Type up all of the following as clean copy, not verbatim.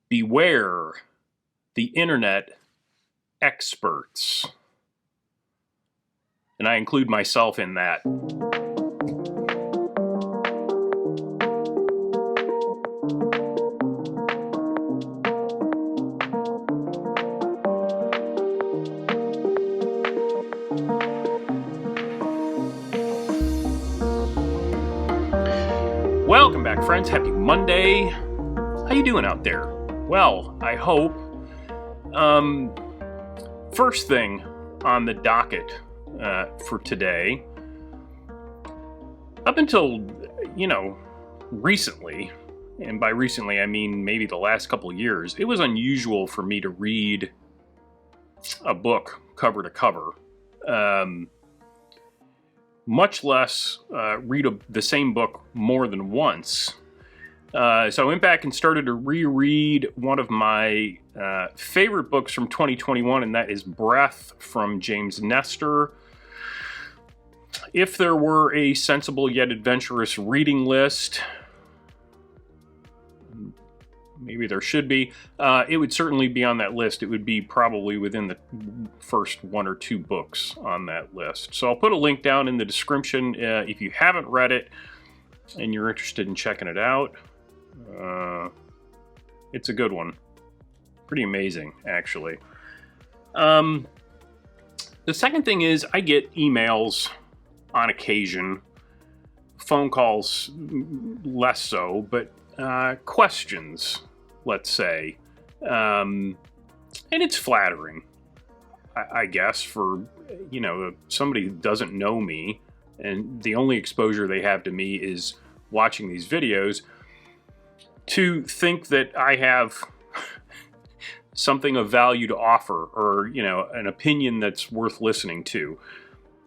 Beware the internet experts. And I include myself in that. Welcome back, friends. Happy Monday. How you doing out there? Well, I hope. First thing on the docket for today, up until, recently, and by recently I mean maybe the last couple of years, it was unusual for me to read a book cover to cover. Much less read the same book more than once. So I went back and started to reread one of my favorite books from 2021, and that is Breath from James Nestor. If there were a sensible yet adventurous reading list, maybe there should be, it would certainly be on that list. It would be probably within the first one or two books on that list. So I'll put a link down in the description if you haven't read it and you're interested in checking it out. It's a good one. Pretty amazing, actually. The second thing is I get emails on occasion, phone calls less so, but questions, let's say. And it's flattering, I guess, for, somebody who doesn't know me, and the only exposure they have to me is watching these videos, to think that I have something of value to offer, or, an opinion that's worth listening to.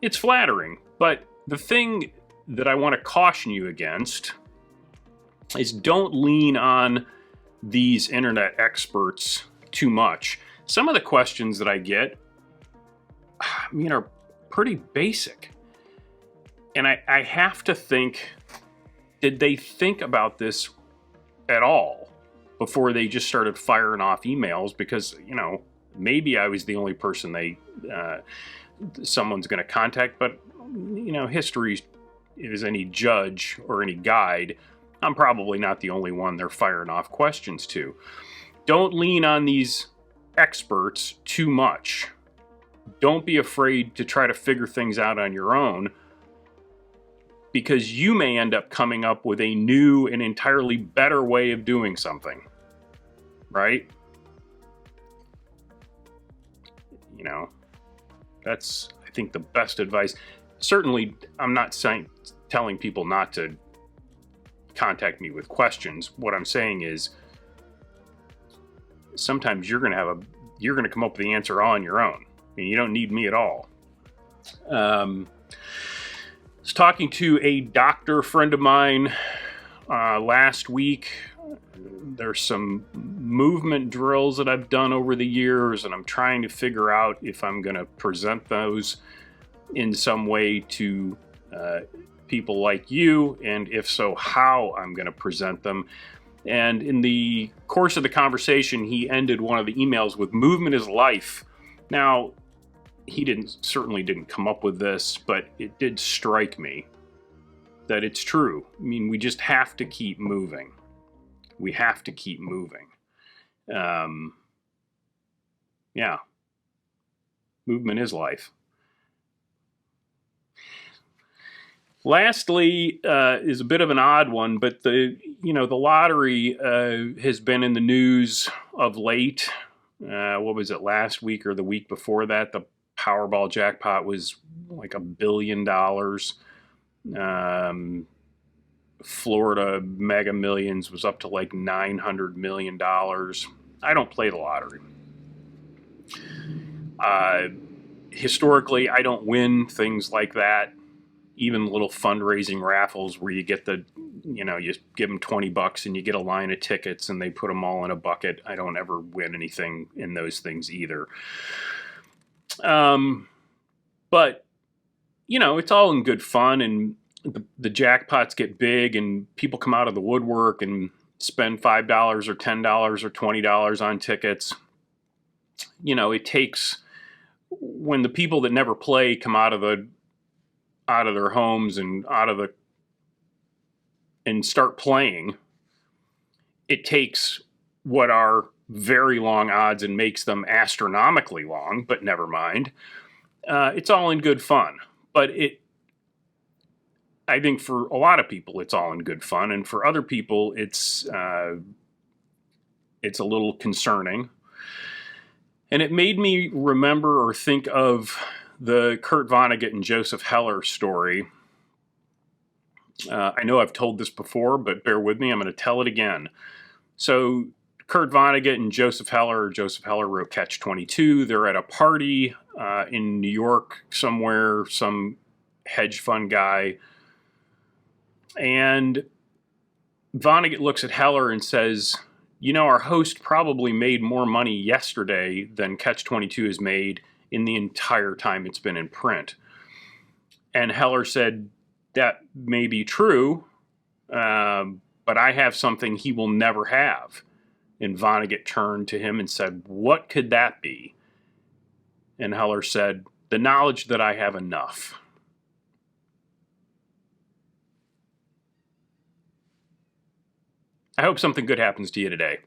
It's flattering, but the thing that I want to caution you against is don't lean on these internet experts too much. Some of the questions that I get, are pretty basic. And I have to think, did they think about this at all before they just started firing off emails? Because, maybe I was the only person someone's going to contact, but, history is any judge or any guide. I'm probably not the only one they're firing off questions to. Don't lean on these experts too much. Don't be afraid to try to figure things out on your own, because you may end up coming up with a new and entirely better way of doing something, right? That's, I think, the best advice. Certainly, I'm not telling people not to contact me with questions. What I'm saying is, sometimes you're going to come up with the answer on your own, and you don't need me at all. I was talking to a doctor friend of mine last week. There's some movement drills that I've done over the years, and I'm trying to figure out if I'm going to present those in some way to people like you, and if so, how I'm going to present them. And in the course of the conversation, he ended one of the emails with "Movement is life." Now, he certainly didn't come up with this, but it did strike me that it's true. We just have to keep moving. We have to keep moving. Yeah. Movement is life. Lastly, is a bit of an odd one, but the lottery has been in the news of late. What was it, last week or the week before that? The Powerball jackpot was like $1 billion. Florida Mega Millions was up to like $900 million. I don't play the lottery. Historically, I don't win things like that. Even little fundraising raffles where you get you give them $20 and you get a line of tickets and they put them all in a bucket. I don't ever win anything in those things either. But, it's all in good fun, and the jackpots get big and people come out of the woodwork and spend $5 or $10 or $20 on tickets. You know, it takes, when the people that never play come out of their homes and and start playing, it takes what are very long odds and makes them astronomically long, but never mind. It's all in good fun. But I think for a lot of people, it's all in good fun. And for other people, it's a little concerning. And it made me remember or think of the Kurt Vonnegut and Joseph Heller story. I know I've told this before, but bear with me. I'm going to tell it again. So Kurt Vonnegut and Joseph Heller wrote Catch-22. They're at a party in New York somewhere, some hedge fund guy. And Vonnegut looks at Heller and says, you know, our host probably made more money yesterday than Catch-22 has made in the entire time it's been in print. And Heller said, that may be true, but I have something he will never have. And Vonnegut turned to him and said, what could that be? And Heller said, the knowledge that I have enough. I hope something good happens to you today.